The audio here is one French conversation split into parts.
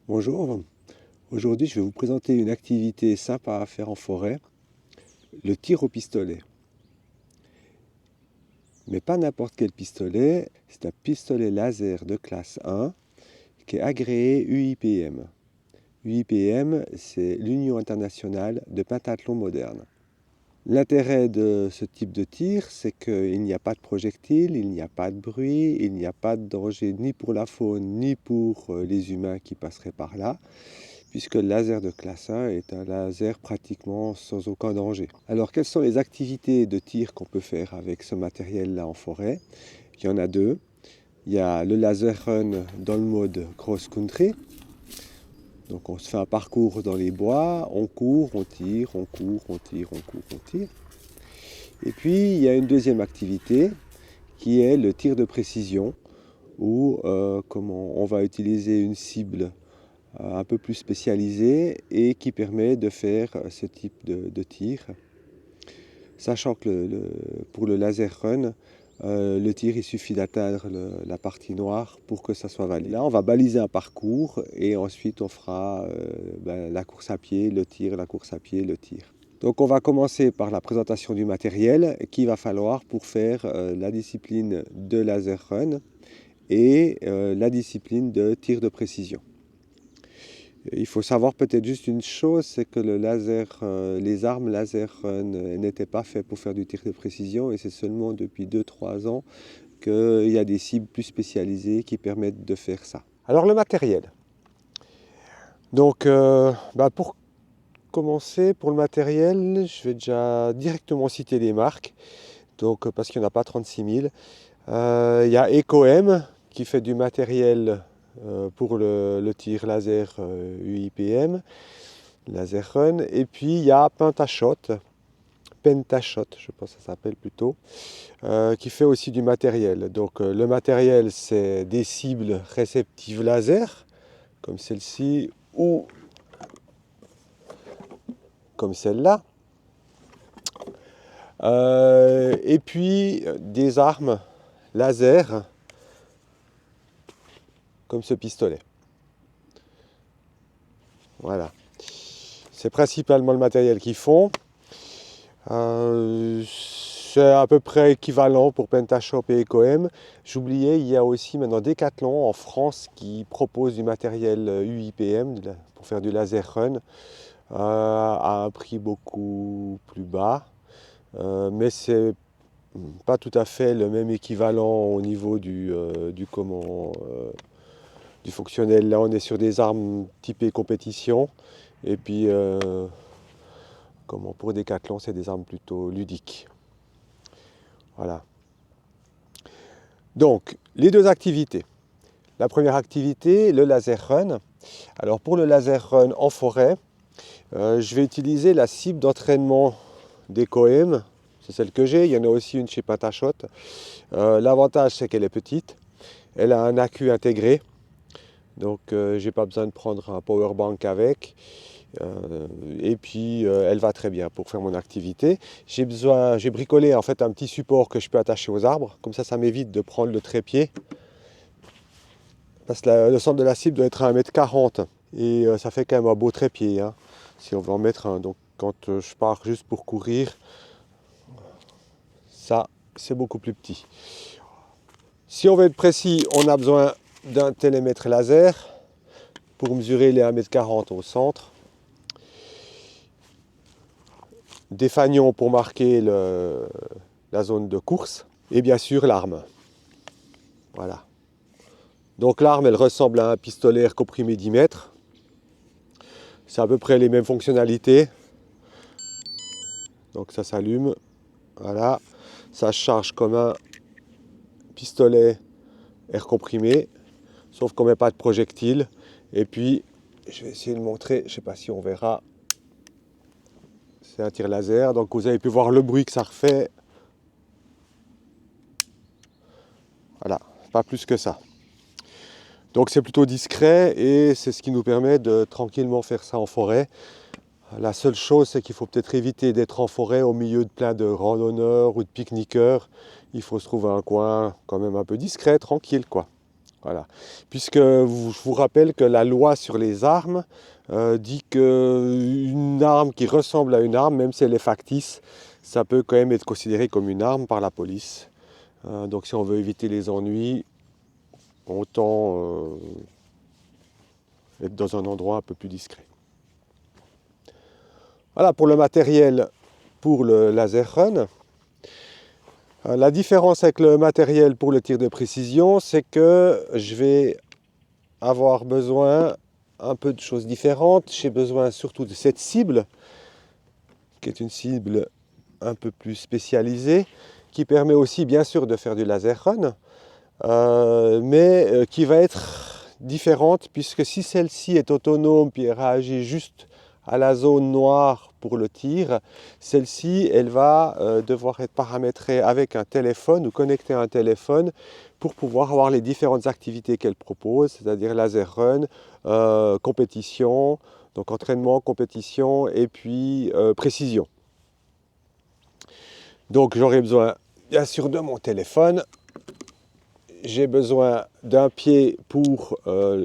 Bonjour, aujourd'hui je vais vous présenter une activité sympa à faire en forêt, le tir au pistolet. Mais pas n'importe quel pistolet, c'est un pistolet laser de classe 1 qui est agréé UIPM. UIPM, c'est l'Union internationale de pentathlon moderne. L'intérêt de ce type de tir, c'est qu'il n'y a pas de projectiles, il n'y a pas de bruit, il n'y a pas de danger ni pour la faune ni pour les humains qui passeraient par là, puisque le laser de classe 1 est un laser pratiquement sans aucun danger. Alors, quelles sont les activités de tir qu'on peut faire avec ce matériel-là en forêt? Il y en a deux. Il y a le laser run dans le mode cross-country. Donc on se fait un parcours dans les bois, on court, on tire, on court, on tire, on court, on tire. Et puis il y a une deuxième activité qui est le tir de précision, où on va utiliser une cible un peu plus spécialisée et qui permet de faire ce type de tir. Sachant que pour le laser run, le tir, il suffit d'atteindre la partie noire pour que ça soit valide. Là, on va baliser un parcours et ensuite on fera la course à pied, le tir, la course à pied, le tir. Donc on va commencer par la présentation du matériel qu'il va falloir pour faire la discipline de laser run et la discipline de tir de précision. Il faut savoir peut-être juste une chose, c'est que les armes laser n'étaient pas faites pour faire du tir de précision et c'est seulement depuis 2-3 ans qu'il y a des cibles plus spécialisées qui permettent de faire ça. Alors le matériel. Donc pour commencer, pour le matériel, je vais déjà directement citer les marques, donc, parce qu'il n'y en a pas 36 000. Il y a EcoM qui fait du matériel pour le tir laser UIPM, laser run, et puis il y a Pentashot, je pense que ça s'appelle plutôt, qui fait aussi du matériel. Donc le matériel, c'est des cibles réceptives laser, comme celle-ci, ou comme celle-là. Et puis des armes laser, comme ce pistolet. Voilà. C'est principalement le matériel qu'ils font. C'est à peu près équivalent pour Pentashot et EcoM. J'oubliais, il y a aussi maintenant Decathlon en France qui propose du matériel UIPM pour faire du laser run à un prix beaucoup plus bas. Mais c'est pas tout à fait le même équivalent au niveau du fonctionnel. Là, on est sur des armes typées compétition. Et puis, pour Decathlon, c'est des armes plutôt ludiques. Voilà. Donc, les deux activités. La première activité, le laser run. Alors, pour le laser run en forêt, je vais utiliser la cible d'entraînement d'EcoM. C'est celle que j'ai. Il y en a aussi une chez Pentashot. L'avantage, c'est qu'elle est petite. Elle a un accu intégré. Donc, j'ai pas besoin de prendre un power bank avec. Et puis elle va très bien pour faire mon activité. J'ai bricolé en fait un petit support que je peux attacher aux arbres, comme ça m'évite de prendre le trépied. Parce que le centre de la cible doit être à 1,40 m et ça fait quand même un beau trépied, hein, si on veut en mettre un. Donc quand je pars juste pour courir, ça c'est beaucoup plus petit. Si on veut être précis, on a besoin d'un télémètre laser pour mesurer les 1,40 m au centre. Des fanions pour marquer la zone de course, et bien sûr l'arme. Voilà. Donc l'arme, elle ressemble à un pistolet air comprimé 10 mètres. C'est à peu près les mêmes fonctionnalités. Donc ça s'allume. Voilà. Ça se charge comme un pistolet air comprimé, sauf qu'on ne met pas de projectile. Et puis, je vais essayer de montrer, je ne sais pas si on verra. C'est un tir laser, donc vous avez pu voir le bruit que ça refait. Voilà, pas plus que ça. Donc c'est plutôt discret et c'est ce qui nous permet de tranquillement faire ça en forêt. La seule chose, c'est qu'il faut peut-être éviter d'être en forêt au milieu de plein de randonneurs ou de pique-niqueurs. Il faut se trouver un coin quand même un peu discret, tranquille quoi. Voilà. Puisque je vous rappelle que la loi sur les armes dit qu'une arme qui ressemble à une arme, même si elle est factice, ça peut quand même être considéré comme une arme par la police. Donc si on veut éviter les ennuis, autant être dans un endroit un peu plus discret. Voilà pour le matériel pour le laser run. La différence avec le matériel pour le tir de précision, c'est que je vais avoir besoin un peu de choses différentes. J'ai besoin surtout de cette cible, qui est une cible un peu plus spécialisée, qui permet aussi bien sûr de faire du laser run, mais qui va être différente, puisque si celle-ci est autonome puis elle réagit juste à la zone noire pour le tir, celle-ci elle va devoir être paramétrée avec un téléphone ou connectée à un téléphone pour pouvoir avoir les différentes activités qu'elle propose, c'est-à-dire laser run, compétition, donc entraînement, compétition et puis précision. Donc j'aurai besoin bien sûr de mon téléphone. J'ai besoin d'un pied pour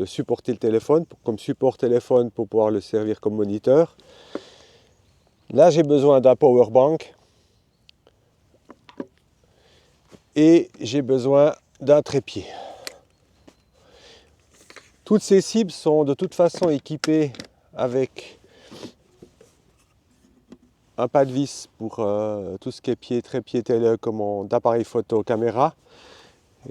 supporter le téléphone, comme support téléphone pour pouvoir le servir comme moniteur. Là, j'ai besoin d'un power bank et j'ai besoin d'un trépied. Toutes ces cibles sont de toute façon équipées avec un pas de vis pour tout ce qui est pied, trépied, télécommande, appareil photo, caméra.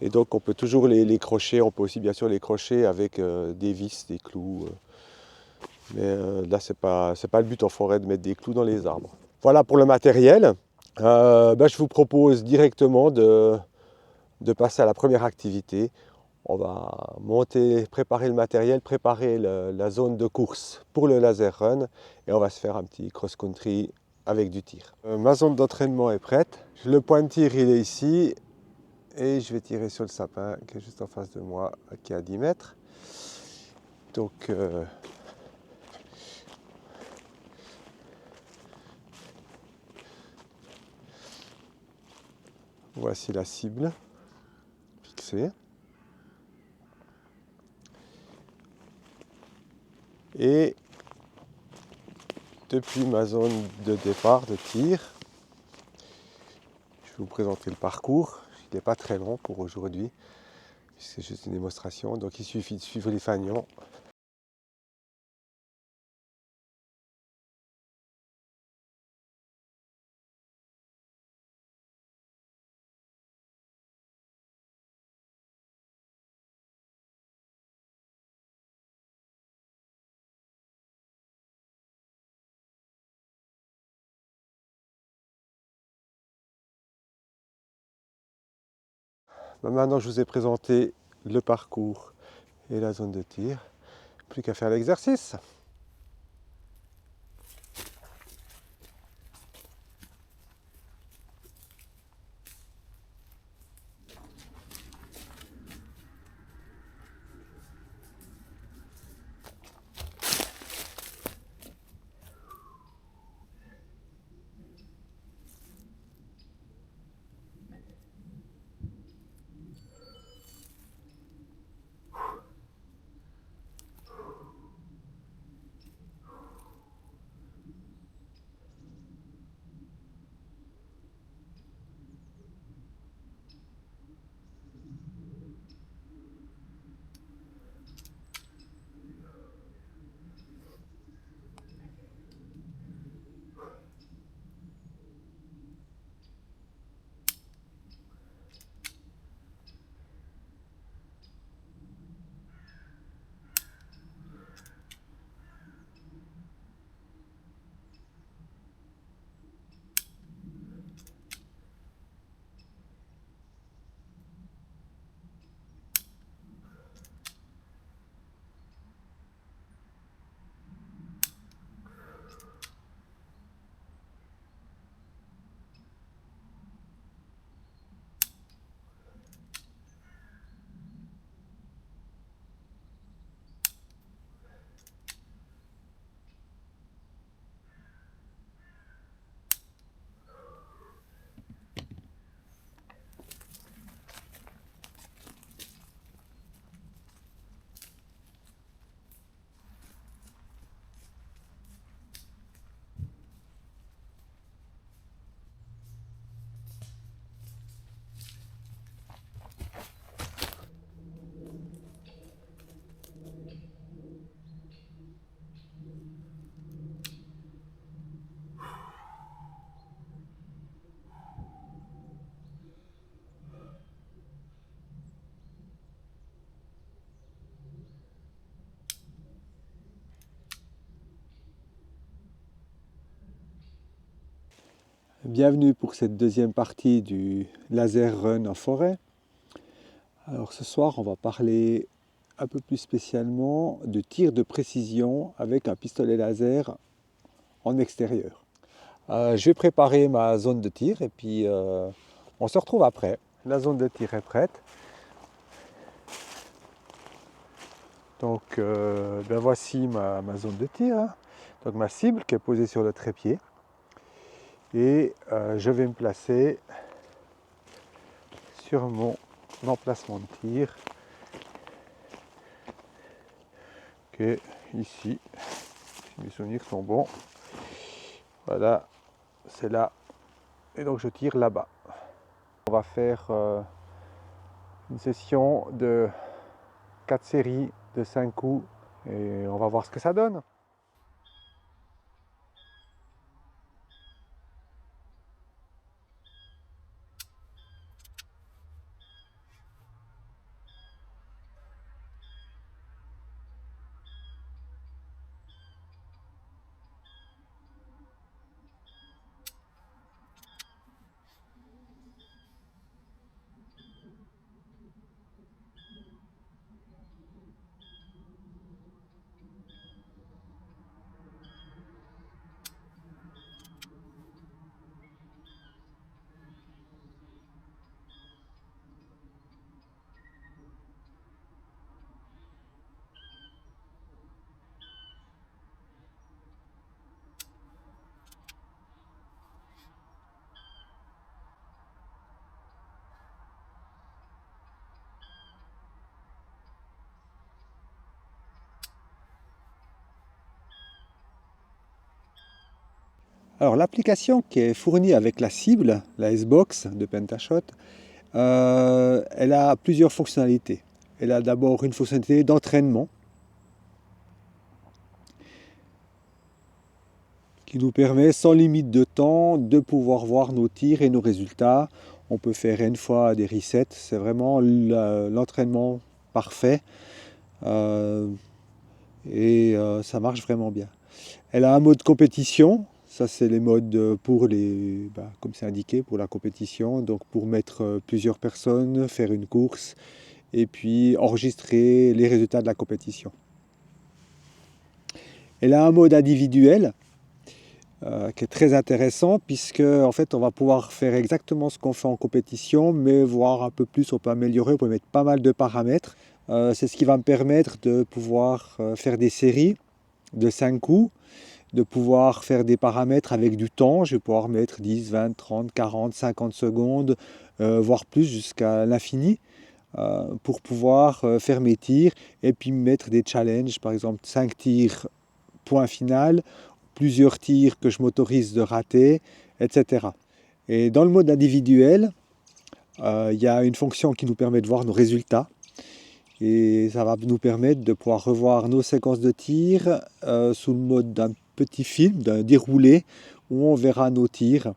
Et donc on peut toujours les crocher, on peut aussi bien sûr les crocher avec des vis, des clous. Mais là c'est pas le but en forêt de mettre des clous dans les arbres. Voilà pour le matériel. Je vous propose directement de passer à la première activité. On va monter, préparer le matériel, préparer la zone de course pour le laser run et on va se faire un petit cross-country avec du tir. Ma zone d'entraînement est prête. Le point de tir il est ici et je vais tirer sur le sapin qui est juste en face de moi, qui est à 10 mètres. Donc voici la cible fixée. Et depuis ma zone de départ de tir, je vais vous présenter le parcours. Il n'est pas très long pour aujourd'hui, c'est juste une démonstration. Donc il suffit de suivre les fanions. Maintenant je vous ai présenté le parcours et la zone de tir. Plus qu'à faire l'exercice. Bienvenue pour cette deuxième partie du laser run en forêt. Alors ce soir on va parler un peu plus spécialement de tir de précision avec un pistolet laser en extérieur. Je vais préparer ma zone de tir et puis on se retrouve après. La zone de tir est prête. Donc voici ma zone de tir, hein. Donc ma cible qui est posée sur le trépied. Et je vais me placer sur mon emplacement de tir qui est ici, si mes souvenirs sont bons. Voilà, c'est là. Et donc je tire là-bas. On va faire une session de 4 séries de 5 coups et on va voir ce que ça donne. Alors l'application qui est fournie avec la cible, la S-Box de Pentashot, elle a plusieurs fonctionnalités. Elle a d'abord une fonctionnalité d'entraînement qui nous permet sans limite de temps de pouvoir voir nos tirs et nos résultats. On peut faire une fois des resets, c'est vraiment l'entraînement parfait et ça marche vraiment bien. Elle a un mode compétition. Ça, c'est les modes pour comme c'est indiqué, pour la compétition. Donc, pour mettre plusieurs personnes, faire une course et puis enregistrer les résultats de la compétition. Elle a un mode individuel qui est très intéressant puisque, en fait, on va pouvoir faire exactement ce qu'on fait en compétition, mais voir un peu plus, on peut améliorer, on peut mettre pas mal de paramètres. C'est ce qui va me permettre de pouvoir faire des séries de 5 coups, de pouvoir faire des paramètres avec du temps. Je vais pouvoir mettre 10, 20, 30, 40, 50 secondes, voire plus jusqu'à l'infini, pour pouvoir faire mes tirs et puis mettre des challenges, par exemple 5 tirs, point final, plusieurs tirs que je m'autorise de rater, etc. Et dans le mode individuel, il y a une fonction qui nous permet de voir nos résultats. Et ça va nous permettre de pouvoir revoir nos séquences de tir sous le mode d'un petit film, d'un déroulé, où on verra nos tirs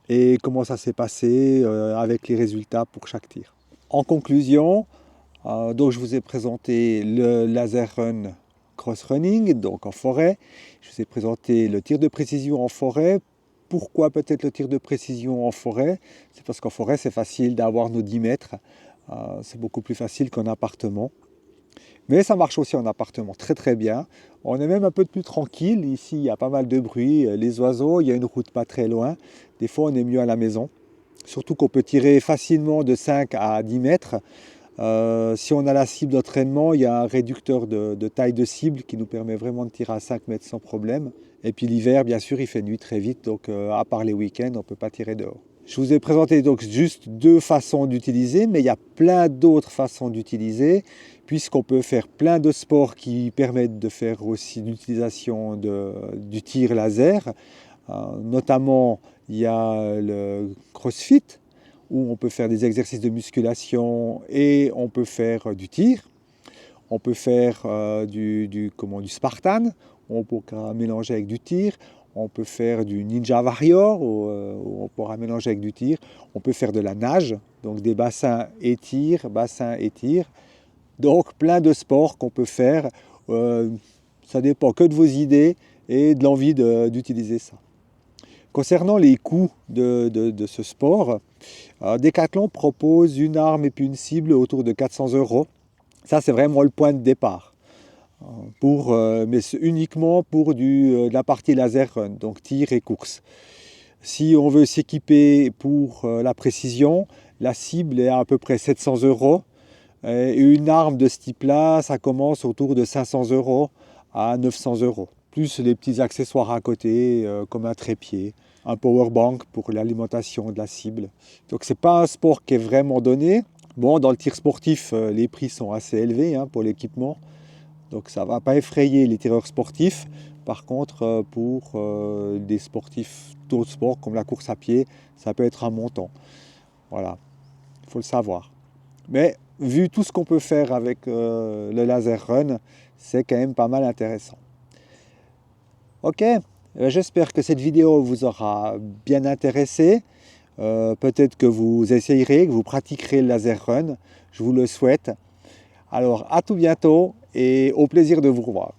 et comment ça s'est passé avec les résultats pour chaque tir. En conclusion, donc je vous ai présenté le laser run cross running, donc en forêt. Je vous ai présenté le tir de précision en forêt. Pourquoi peut-être le tir de précision en forêt? C'est parce qu'en forêt, c'est facile d'avoir nos 10 mètres. C'est beaucoup plus facile qu'en appartement. Mais ça marche aussi en appartement très très bien. On est même un peu plus tranquille. Ici, il y a pas mal de bruit. Les oiseaux, il y a une route pas très loin. Des fois, on est mieux à la maison. Surtout qu'on peut tirer facilement de 5 à 10 mètres. Si on a la cible d'entraînement, il y a un réducteur de taille de cible qui nous permet vraiment de tirer à 5 mètres sans problème. Et puis l'hiver, bien sûr, il fait nuit très vite. Donc, à part les week-ends, on ne peut pas tirer dehors. Je vous ai présenté donc juste 2 façons d'utiliser, mais il y a plein d'autres façons d'utiliser, puisqu'on peut faire plein de sports qui permettent de faire aussi l'utilisation du tir laser. Notamment, il y a le CrossFit, où on peut faire des exercices de musculation et on peut faire du tir. On peut faire du Spartan, on pourra mélanger avec du tir. On peut faire du Ninja Warrior, où on pourra mélanger avec du tir. On peut faire de la nage, donc des bassins et tir. Donc plein de sports qu'on peut faire. Ça dépend que de vos idées et de l'envie d'utiliser ça. Concernant les coûts de ce sport, Decathlon propose une arme et puis une cible autour de 400 €. Ça, c'est vraiment le point de départ. Mais uniquement pour de la partie laser run, donc tir et course. Si on veut s'équiper pour la précision, la cible est à peu près 700 €. Et une arme de ce type-là, ça commence autour de 500 € à 900 €. Plus les petits accessoires à côté, comme un trépied, un powerbank pour l'alimentation de la cible. Donc c'est pas un sport qui est vraiment donné. Bon, dans le tir sportif, les prix sont assez élevés pour l'équipement. Donc ça ne va pas effrayer les tireurs sportifs. Par contre, pour des sportifs d'autres sports comme la course à pied, ça peut être un montant. Voilà, il faut le savoir. Mais vu tout ce qu'on peut faire avec le laser run, c'est quand même pas mal intéressant. Ok, j'espère que cette vidéo vous aura bien intéressé. Peut-être que vous essayerez, que vous pratiquerez le laser run. Je vous le souhaite. Alors à tout bientôt et au plaisir de vous revoir.